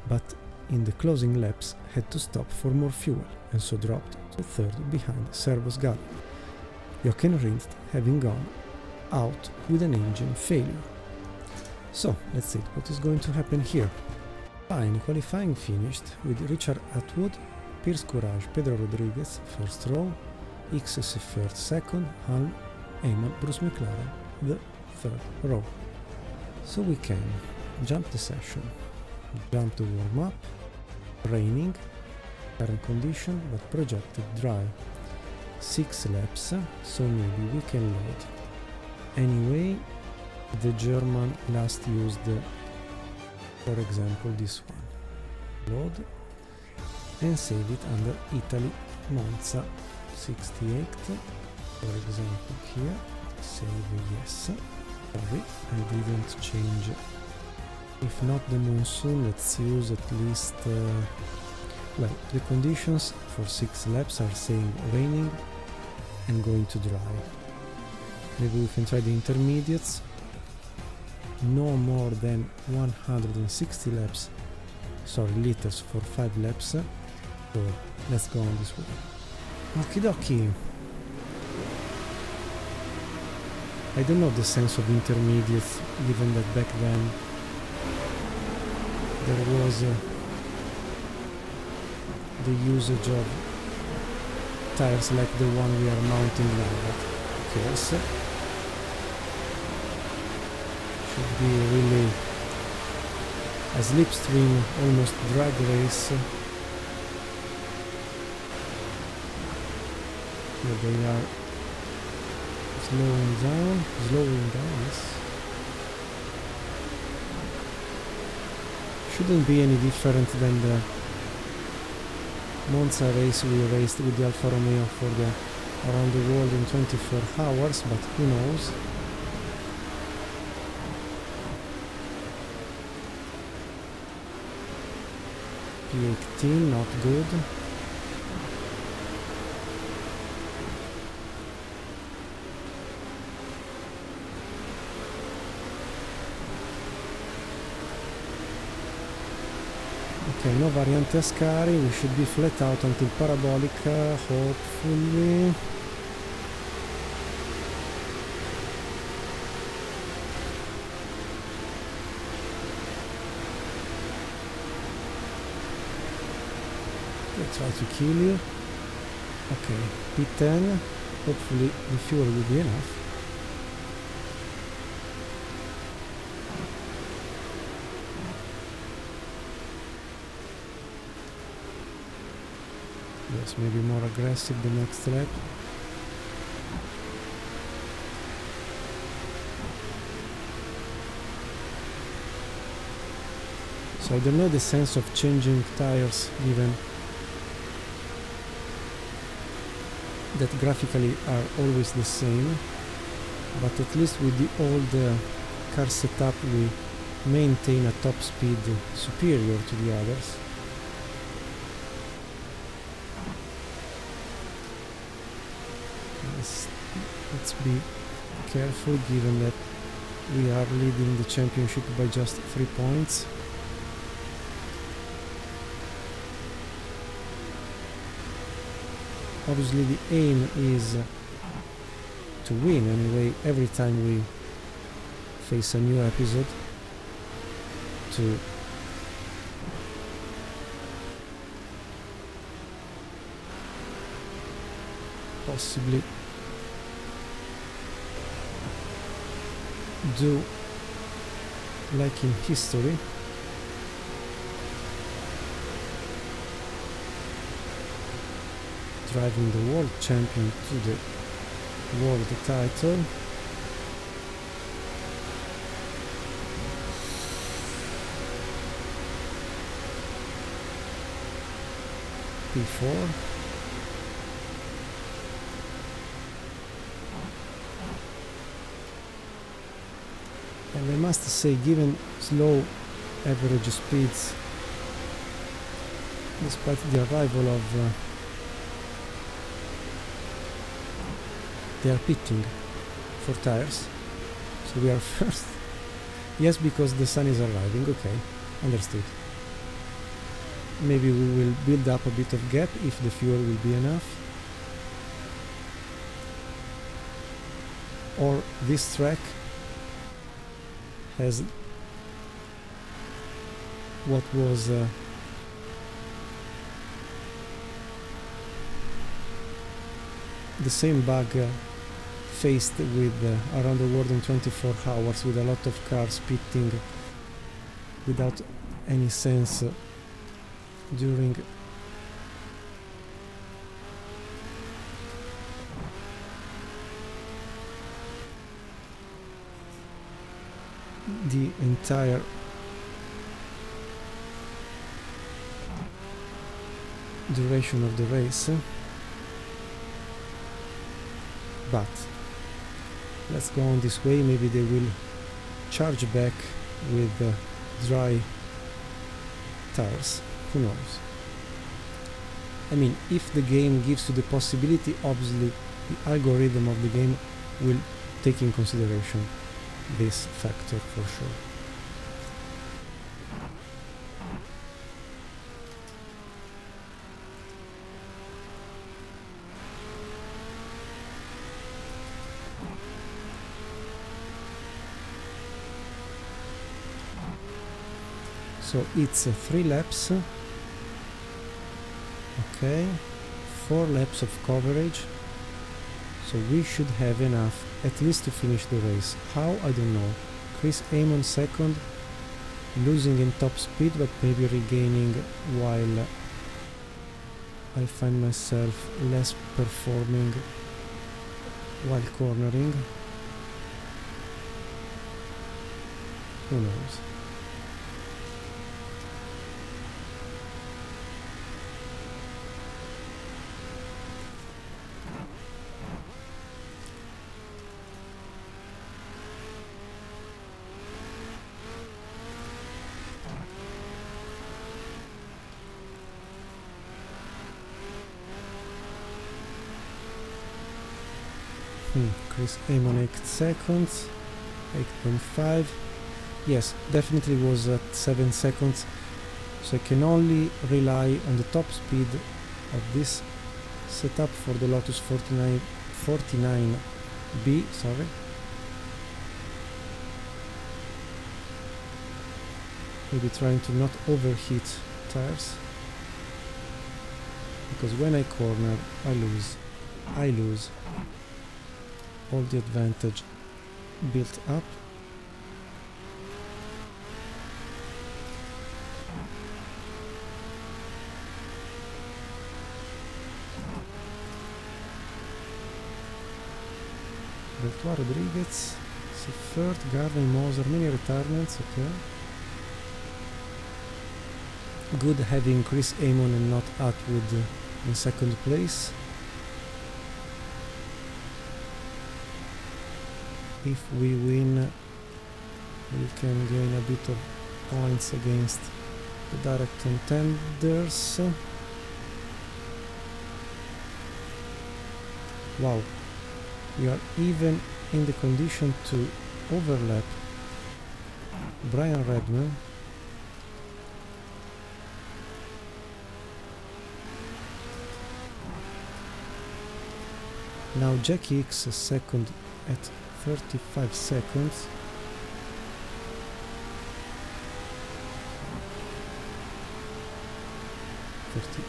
but in the closing laps had to stop for more fuel and so dropped to third behind Servos Gavin. Jochen Rindt having gone out with an engine failure. So let's see what is going to happen here. Fine, qualifying finished with Richard Atwood, Pierce Courage, Pedro Rodriguez first row, X Siffer second, Halm, Amon, Bruce McLaren the third row. So we can jump the session, jump to warm up, raining, current condition but projected dry, 6 laps, so maybe we can load. Anyway, the German last used, for example, this one. Load and save it under Italy, Monza 68, for example here, save yes. Sorry, I didn't change. If not the monsoon, let's use at least, well, the conditions for 6 laps are saying raining and going to dry. Maybe we can try the intermediates. No more than 160 laps, sorry, liters for 5 laps. So let's go on this way. Okie dokie. I don't know the sense of intermediates, given that back then there was the usage of tires like the one we are mounting now, but of course should be really a slipstream, almost drag race. Here they are slowing down, yes. Shouldn't be any different than the Monza race we raced with the Alfa Romeo for the around the world in 24 hours, but who knows. P18, not good. Okay, no variante Ascari, we should be flat out until Parabolica, hopefully. Let's try to kill you. Okay, P10, hopefully the fuel will be enough. Yes, maybe more aggressive the next lap. So I don't know the sense of changing tires given that graphically are always the same. but at least with the old car setup we maintain a top speed superior to the others. Let's be careful, given that we are leading the championship by just 3 points. Obviously the aim is to win anyway every time we face a new episode, to possibly do like in history, driving the world champion to the world title. P4. And I must say, given slow average speeds, despite the arrival of they are pitting for tires, so we are first. Yes, because the sun is arriving. Okay, understood. Maybe we will build up a bit of gap if the fuel will be enough, or this track has what was the same bug faced with around the world in 24 hours, with a lot of cars pitting without any sense during the entire duration of the race. But let's go on this way. Maybe they will charge back with dry tires. Who knows? I mean, if the game gives you the possibility, obviously the algorithm of the game will take in consideration this factor for sure. So it's 3 laps, okay, 4 laps of coverage, so we should have enough at least to finish the race. How? I don't know. Chris Amon second, losing in top speed but maybe regaining while I find myself less performing while cornering. Who knows? Chris Amon 8 seconds, 8.5. Yes, definitely was at 7 seconds. So I can only rely on the top speed of this setup for the Lotus 49B. Sorry. Maybe trying to not overheat tires, because when I corner, I lose all the advantage built up. Bertois Rodriguez, third, Gardner Moser, many retirements, okay. Good having Chris Amon and not Atwood in second place. if we win, we can gain a bit of points against the direct contenders. Wow, we are even in the condition to overlap Brian Redman. Now Jackie X second at 35 seconds.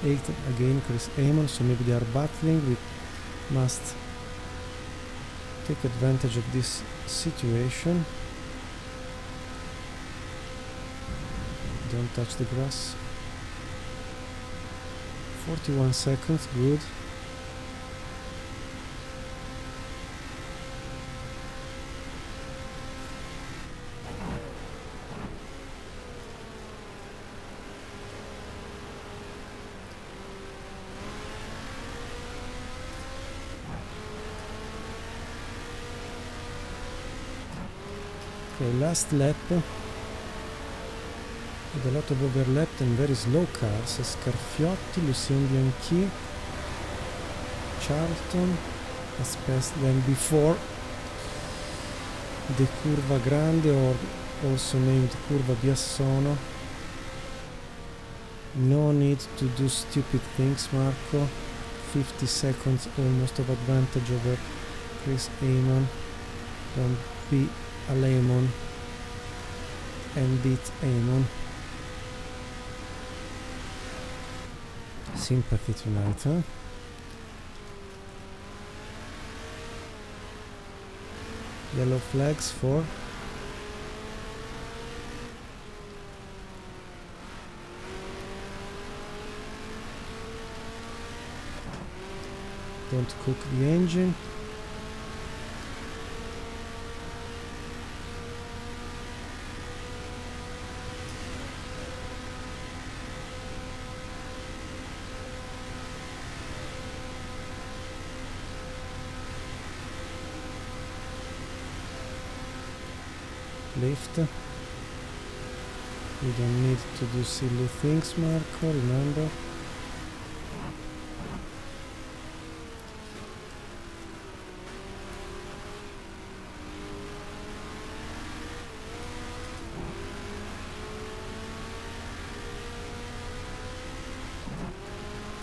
Again Chris Amon, so maybe they are battling. We must take advantage of this situation. Don't touch the grass. 41 seconds, good. Okay, last lap with a lot of overlap and very slow cars. Scarfiotti, Lucien Bianchi, Charlton has passed them before the Curva Grande, or also named Curva Biassono. No need to do stupid things, Marco. 50 seconds almost of advantage over Chris Amon. Don't be a lemon and beat Amon. Sympathy tonight, huh? Yellow flags for don't cook the engine. Lift. We don't need to do silly things, Marco, remember.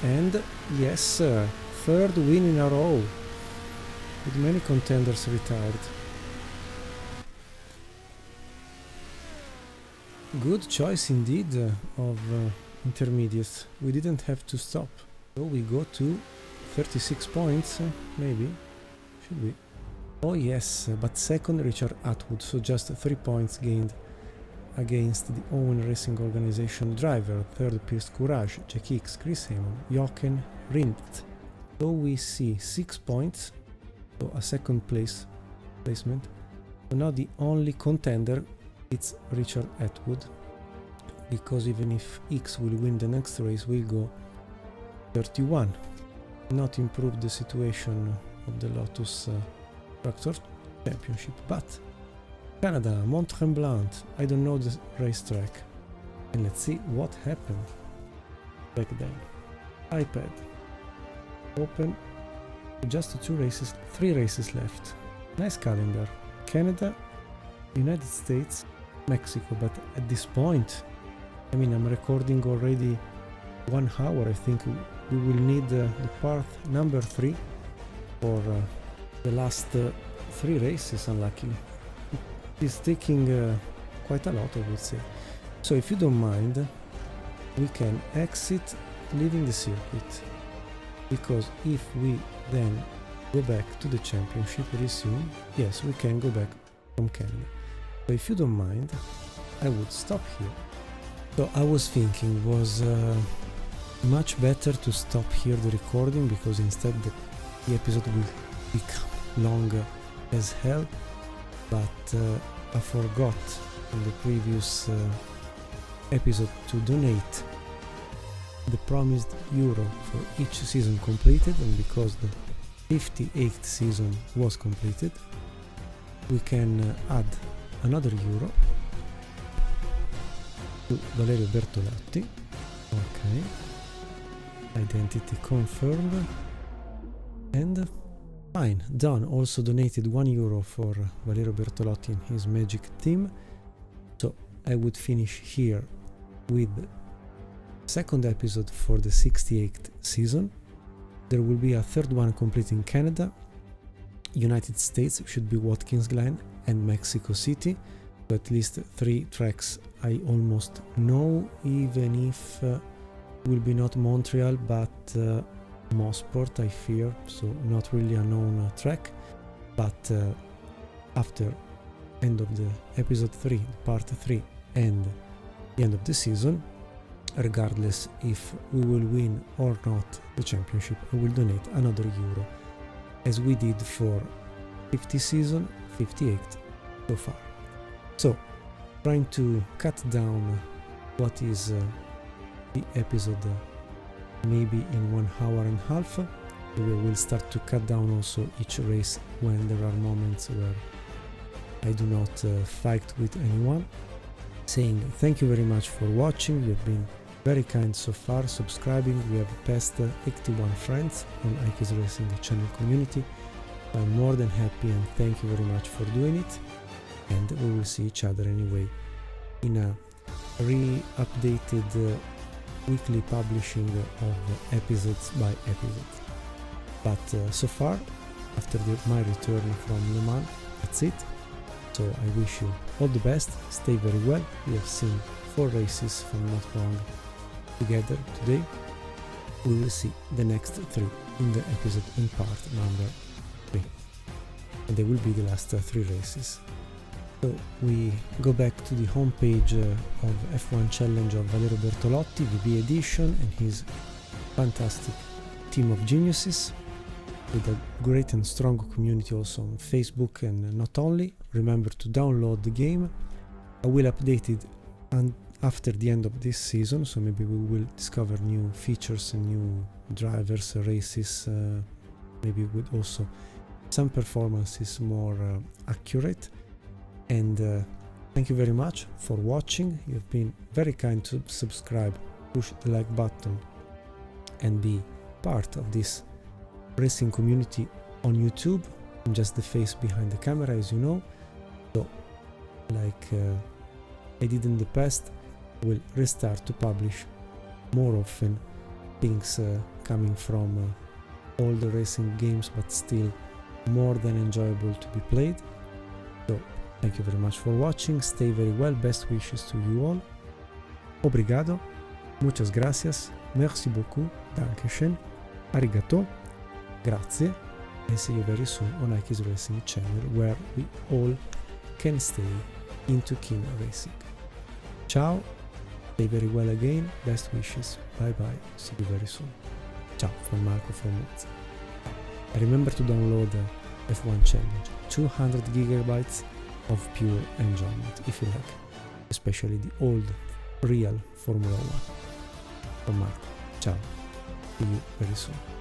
And yes, sir, third win in a row, with many contenders retired. Good choice indeed of intermediates. We didn't have to stop. So we go to 36 points, maybe. Should we? Oh yes, but second Richard Atwood, so just 3 points gained against the Owen Racing Organization driver. Third Pierce Courage, Jack Hicks, Chris Amon, Jochen Rindt. So we see 6 points, so a second placement. So now the only contender, it's Richard Atwood, because even if X will win the next race, we'll go 31. Not improve the situation of the Lotus Tractor Championship, but Canada, Mont-Tremblant, I don't know the racetrack. And let's see what happened back then. iPad, open, just 3 races left. Nice calendar. Canada, United States, Mexico, but at this point, I mean, I'm recording already 1 hour. I think we will need the part number 3 for the last 3 races, unluckily. It's taking quite a lot, I would say. So if you don't mind, we can exit leaving the circuit, because if we then go back to the championship resume, yes, we can go back from Canada. So if you don't mind, I would stop here. So I was thinking was much better to stop here the recording, because instead the episode will become longer as hell. But I forgot in the previous episode to donate the promised euro for each season completed, and because the 58th season was completed, we can add another euro to Valerio Bertolotti. Okay, identity confirmed, and fine, done. Also donated 1 euro for Valerio Bertolotti and his magic team. So I would finish here with second episode for the 68th season. There will be a third one complete in Canada. United States should be Watkins Glen and Mexico City. So at least 3 tracks I almost know, even if will be not Montreal but Mosport, I fear, so not really a known track. But after end of the episode 3, part 3, and the end of the season, regardless if we will win or not the championship, I will donate another euro, as we did for 50 season, 58 so far. So, trying to cut down what is the episode maybe in 1 hour and a half. We will start to cut down also each race when there are moments where I do not fight with anyone. Saying thank you very much for watching, you've been very kind so far, subscribing. We have passed 81 friends on iKeysRacing channel community. I'm more than happy and thank you very much for doing it. And we will see each other anyway in a re-updated weekly publishing of episodes by episode. But so far, after my return from Le Mans, that's it. So I wish you all the best, stay very well. We have seen 4 races, if I'm not wrong, together today. We will see the next 3 in the episode in part number 3. And they will be the last 3 races. So we go back to the homepage of F1 Challenge of Valerio Bertolotti, VB edition, and his fantastic team of geniuses, with a great and strong community also on Facebook. And not only, remember to download the game. I will update it and after the end of this season, so maybe we will discover new features and new drivers, races, maybe with also some performances more accurate. And thank you very much for watching. You've been very kind to subscribe, push the like button, and be part of this racing community on YouTube. I'm just the face behind the camera, as you know. So, like I did in the past, I will restart to publish more often things coming from all the racing games, but still more than enjoyable to be played. So, thank you very much for watching, stay very well, best wishes to you all. Obrigado, muchas gracias, merci beaucoup, dankeschön, arigato, grazie, and see you very soon on iKeysRacing channel, where we all can stay into keen racing. Ciao, stay very well again, best wishes, bye bye, see you very soon. Ciao from Marco from Monza. Remember to download the F1 Challenge, 200 gigabytes of pure enjoyment, if you like, especially the old, real Formula 1. From Marco, ciao, see you very soon.